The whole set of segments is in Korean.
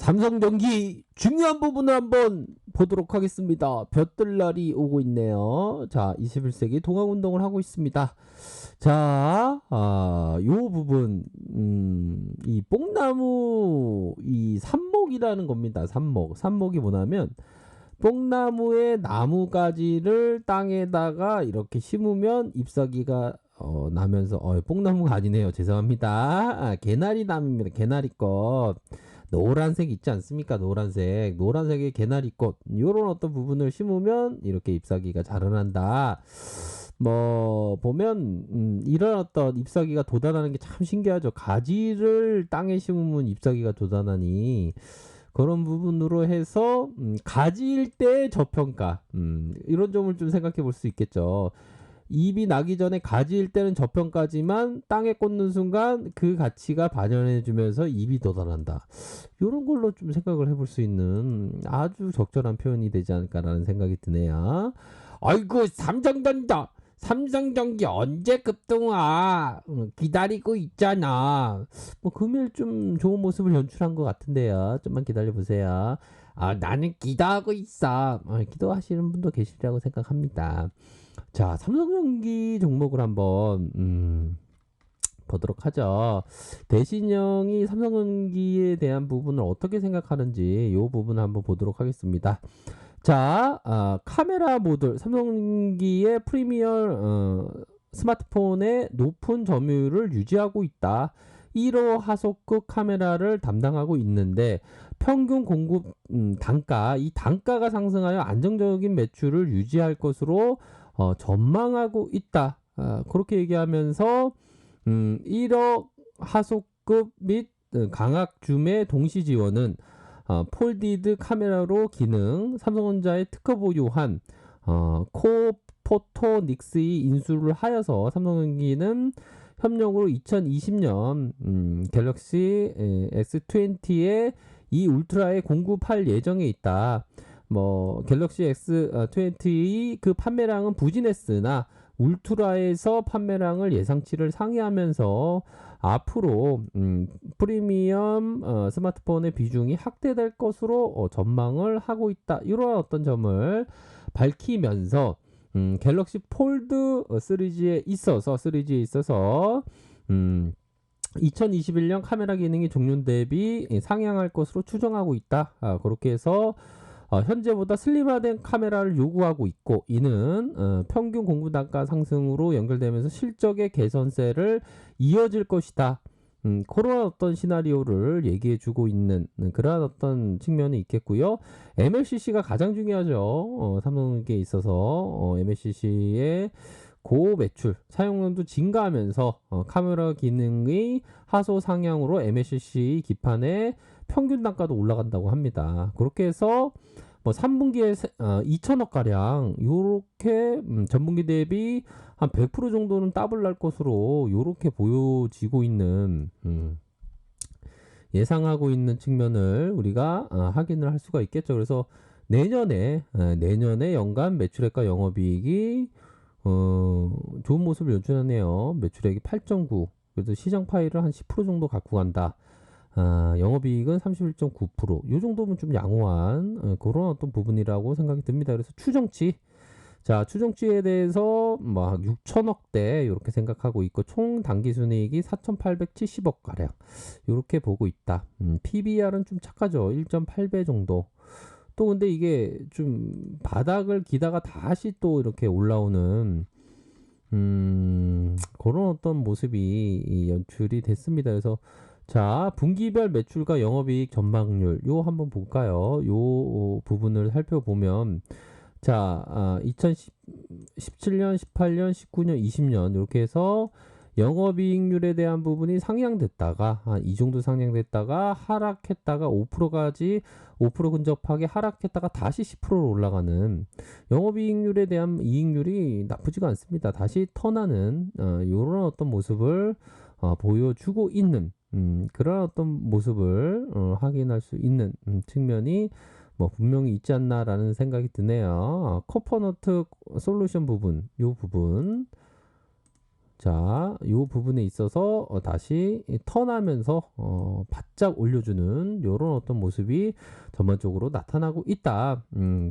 삼성전기 중요한 부분을 한번 보도록 하겠습니다. 볕들날이 오고 있네요. 자, 21세기 동학운동을 하고 있습니다. 자, 요 부분, 이 뽕나무, 이 삽목이라는 겁니다. 삽목. 삽목이 뭐냐면, 뽕나무의 나무가지를 땅에다가 이렇게 심으면 잎사귀가 나면서, 뽕나무가 아니네요. 죄송합니다. 개나리 나무입니다. 개나리꽃. 노란색 있지 않습니까? 노란색의 개나리꽃 이런 어떤 부분을 심으면 이렇게 잎사귀가 자라난다. 뭐 보면 이런 어떤 잎사귀가 돋아나는 게 참 신기하죠. 가지를 땅에 심으면 잎사귀가 돋아나니 그런 부분으로 해서 가지일 때 저평가 이런 점을 좀 생각해 볼 수 있겠죠. 잎이 나기 전에 가지일 때는 저평가지만 땅에 꽂는 순간 그 가치가 반영해 주면서 잎이 돋아난다. 이런 걸로 좀 생각을 해볼 수 있는 아주 적절한 표현이 되지 않을까라는 생각이 드네요. 아이고 삼성전기 언제 급등화 기다리고 있잖아. 뭐 금일 좀 좋은 모습을 연출한 것 같은데요. 좀만 기다려 보세요. 나는 기도하고 있어. 기도하시는 분도 계시리라고 생각합니다. 자, 삼성전기 종목을 한번 보도록 하죠. 대신형이 삼성전기에 대한 부분을 어떻게 생각하는지 이 부분을 한번 보도록 하겠습니다. 자, 카메라 모듈 삼성전기의 프리미어 스마트폰의 높은 점유율을 유지하고 있다. 1호 하소급 카메라를 담당하고 있는데 평균 공급 단가, 이 단가가 상승하여 안정적인 매출을 유지할 것으로 전망하고 있다. 그렇게 얘기하면서 1억 하소급 및 강학 줌의 동시 지원은 폴디드 카메라로 기능, 삼성전자의 특허 보유한 코포토닉스의 인수를 하여서 삼성전기는 협력으로 2020년 갤럭시 S20에 이 울트라에 공급할 예정에 있다. 뭐 갤럭시 S20의 그 판매량은 부진했으나 울트라에서 판매량을 예상치를 상회하면서 앞으로 프리미엄 스마트폰의 비중이 확대될 것으로 전망을 하고 있다. 이런 어떤 점을 밝히면서 갤럭시 폴드 3G에 있어서 2021년 카메라 기능이 종료 대비 상향할 것으로 추정하고 있다. 그렇게 해서 현재보다 슬림화된 카메라를 요구하고 있고 이는 평균 공급 단가 상승으로 연결되면서 실적의 개선세를 이어질 것이다. 그런 어떤 시나리오를 얘기해 주고 있는 그러한 어떤 측면이 있겠고요. MLCC가 가장 중요하죠. 삼성에 있어서 MLCC의 고매출, 사용량도 증가하면서 카메라 기능의 하소 상향으로 MLCC 기판의 평균 단가도 올라간다고 합니다. 그렇게 해서 뭐 3분기에 2천억 가량 요렇게 전분기 대비 한 100% 정도는 더블 날 것으로 요렇게 보여지고 있는 예상하고 있는 측면을 우리가 확인을 할 수가 있겠죠. 그래서 내년에 연간 매출액과 영업이익이 좋은 모습을 연출하네요. 매출액이 8.9. 그래도 시장 파이를 한 10% 정도 갖고 간다. 영업이익은 31.9%. 이 정도면 좀 양호한 그런 어떤 부분이라고 생각이 듭니다. 그래서 추정치. 자, 추정치에 대해서 막 6천억대 이렇게 생각하고 있고 총 당기순이익이 4,870억 가량 이렇게 보고 있다. PBR은 좀 착하죠. 1.8배 정도. 또 근데 이게 좀 바닥을 기다가 다시 또 이렇게 올라오는 그런 어떤 모습이 연출이 됐습니다. 그래서 자, 분기별 매출과 영업이익 전망률 요 한번 볼까요? 요 부분을 살펴보면 자, 2017년, 18년, 19년, 20년 이렇게 해서 영업이익률에 대한 부분이 상향됐다가 이 정도 상향됐다가 하락했다가 5%까지 5% 근접하게 하락했다가 다시 10%로 올라가는 영업이익률에 대한 이익률이 나쁘지가 않습니다. 다시 턴하는 이런 어떤 모습을 보여주고 있는 그런 어떤 모습을 확인할 수 있는 측면이 뭐 분명히 있지 않나라는 생각이 드네요. 코퍼너트 솔루션 부분, 이 부분 자, 요 부분에 있어서 다시 턴하면서 바짝 올려주는 요런 어떤 모습이 전반적으로 나타나고 있다.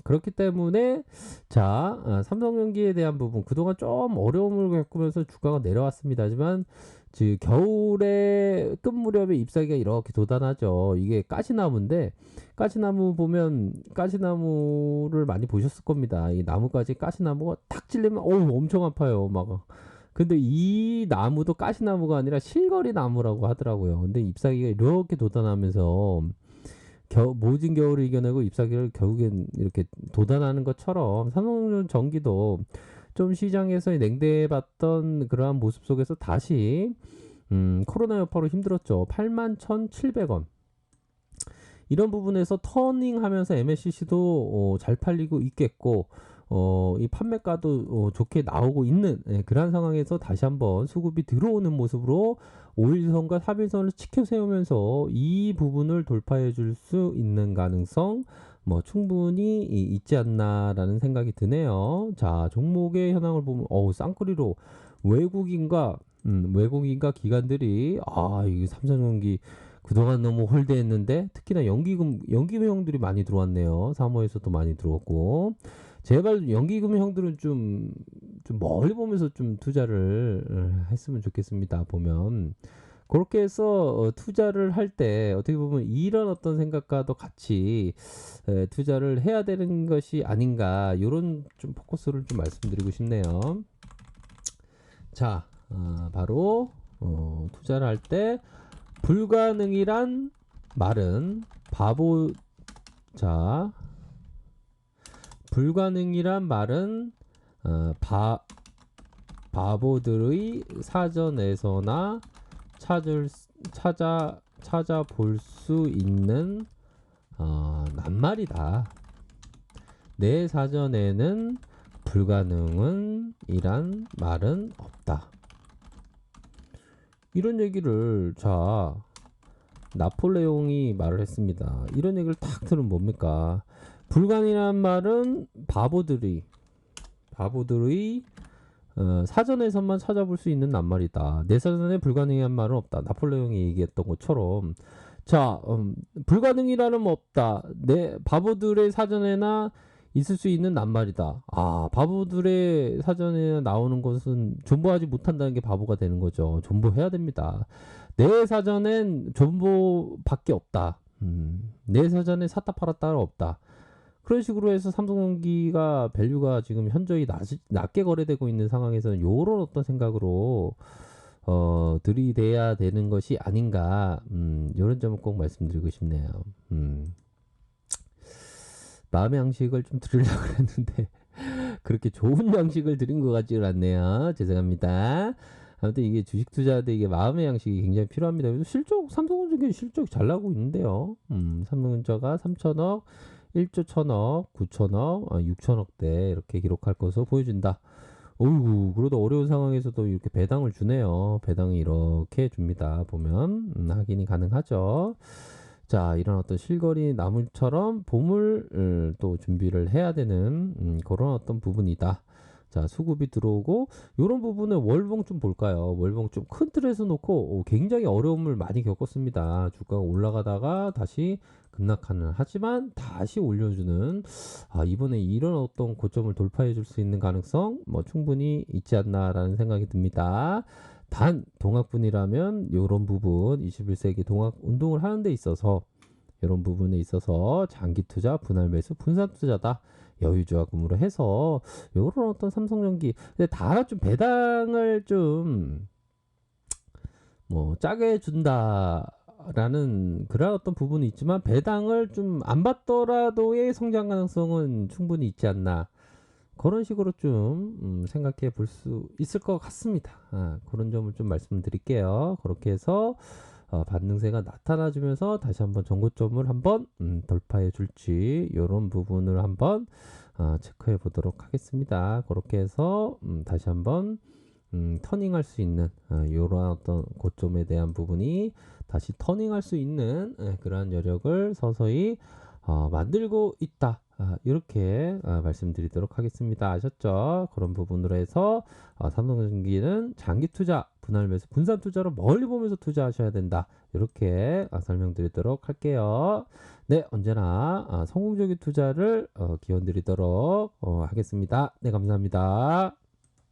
그렇기 때문에 자, 삼성전기에 대한 부분 그동안 좀 어려움을 겪으면서 주가가 내려왔습니다. 하지만 즉 겨울의 끝 무렵에 잎사귀가 이렇게 돋아나죠. 이게 가시나무인데 가시나무 보면 가시나무를 많이 보셨을 겁니다. 이 나무까지 가시나무가 탁 찔리면 어우 엄청 아파요. 막 근데 이 나무도 가시나무가 아니라 실거리 나무라고 하더라고요. 근데 잎사귀가 이렇게 돋아나면서 모진 겨울을 이겨내고 잎사귀를 결국엔 이렇게 돋아나는 것처럼 삼성전기도 좀 시장에서 냉대해봤던 그러한 모습 속에서 다시 코로나 여파로 힘들었죠. 81,700원. 이런 부분에서 터닝하면서 MLCC도 잘 팔리고 있겠고 이 판매가도 좋게 나오고 있는 그런 상황에서 다시 한번 수급이 들어오는 모습으로 5일선과 4일선을 치켜 세우면서 이 부분을 돌파해 줄 수 있는 가능성 뭐 충분히 있지 않나라는 생각이 드네요. 자, 종목의 현황을 보면 쌍끌이로 외국인과 기관들이 이게 삼성전기 그동안 너무 홀대했는데 특히나 연기금형들이 많이 들어왔네요. 3호에서도 많이 들어왔고 제발 연기금형들은 좀 멀리 보면서 좀 투자를 했으면 좋겠습니다. 보면 그렇게 해서 투자를 할 때 어떻게 보면 이런 어떤 생각과도 같이 투자를 해야 되는 것이 아닌가 이런 좀 포커스를 좀 말씀드리고 싶네요. 자, 바로 투자를 할 때 불가능이란 말은 불가능이란 말은 바보들의 사전에서나 찾아볼 수 있는 낱말이다. 내 사전에는 불가능은 이란 말은 없다. 이런 얘기를 나폴레옹이 말을 했습니다. 이런 얘기를 딱 들으면 뭡니까? 불가능이란 말은 바보들의 사전에서만 찾아볼 수 있는 낱말이다. 내 사전에 불가능한 말은 없다. 나폴레옹이 얘기했던 것처럼 불가능이라는 없다. 내 바보들의 사전에나 있을 수 있는 낱말이다. 바보들의 사전에 나오는 것은 존버하지 못한다는 게 바보가 되는 거죠. 존버해야 됩니다. 내 사전엔 존버밖에 없다. 내 사전에 샀다 팔았다가 없다. 그런 식으로 해서 삼성전기가 밸류가 지금 현저히 낮게 거래되고 있는 상황에서는 이런 어떤 생각으로 들이대야 되는 것이 아닌가 이런 점을 꼭 말씀드리고 싶네요. 마음의 양식을 좀 드리려고 했는데 그렇게 좋은 양식을 드린 것 같지는 않네요. 죄송합니다. 아무튼 이게 주식 투자할 때 이게 마음의 양식이 굉장히 필요합니다. 그래서 삼성전기 실적 잘 나오고 있는데요. 삼성전자가 3천억, 1조 1천억, 9천억, 6천억대 이렇게 기록할 것으로 보여준다. 어이구, 그래도 어려운 상황에서도 이렇게 배당을 주네요. 배당이 이렇게 줍니다. 보면 확인이 가능하죠. 자, 이런 어떤 실거리 나물처럼 봄을 또 준비를 해야 되는 그런 어떤 부분이다. 자, 수급이 들어오고 이런 부분은 월봉 좀 볼까요? 월봉 좀 큰 틀에서 놓고 굉장히 어려움을 많이 겪었습니다. 주가가 올라가다가 다시 급락하는 하지만 다시 올려주는 이번에 이런 어떤 고점을 돌파해 줄 수 있는 가능성 뭐 충분히 있지 않나라는 생각이 듭니다. 단 동학분이라면 이런 부분 21세기 동학 운동을 하는 데 있어서 이런 부분에 있어서 장기 투자, 분할 매수, 분산 투자다. 여유조합금으로 해서 이런 어떤 삼성전기 근데 다 좀 배당을 좀 뭐 짜게 준다라는 그런 어떤 부분이 있지만 배당을 좀 안 받더라도의 성장 가능성은 충분히 있지 않나 그런 식으로 좀 생각해 볼 수 있을 것 같습니다. 그런 점을 좀 말씀드릴게요. 그렇게 해서 반등세가 나타나주면서 다시 한번 전고점을 한번 돌파해 줄지 이런 부분을 한번 체크해 보도록 하겠습니다. 그렇게 해서 다시 한번 터닝할 수 있는 이러한 어떤 고점에 대한 부분이 다시 터닝할 수 있는 그러한 여력을 서서히 만들고 있다 이렇게 말씀드리도록 하겠습니다. 아셨죠? 그런 부분으로 해서 삼성전기는 장기 투자, 분할 매수, 분산 투자로 멀리 보면서 투자하셔야 된다. 이렇게 설명드리도록 할게요. 네, 언제나 성공적인 투자를 기원 드리도록 하겠습니다. 네, 감사합니다.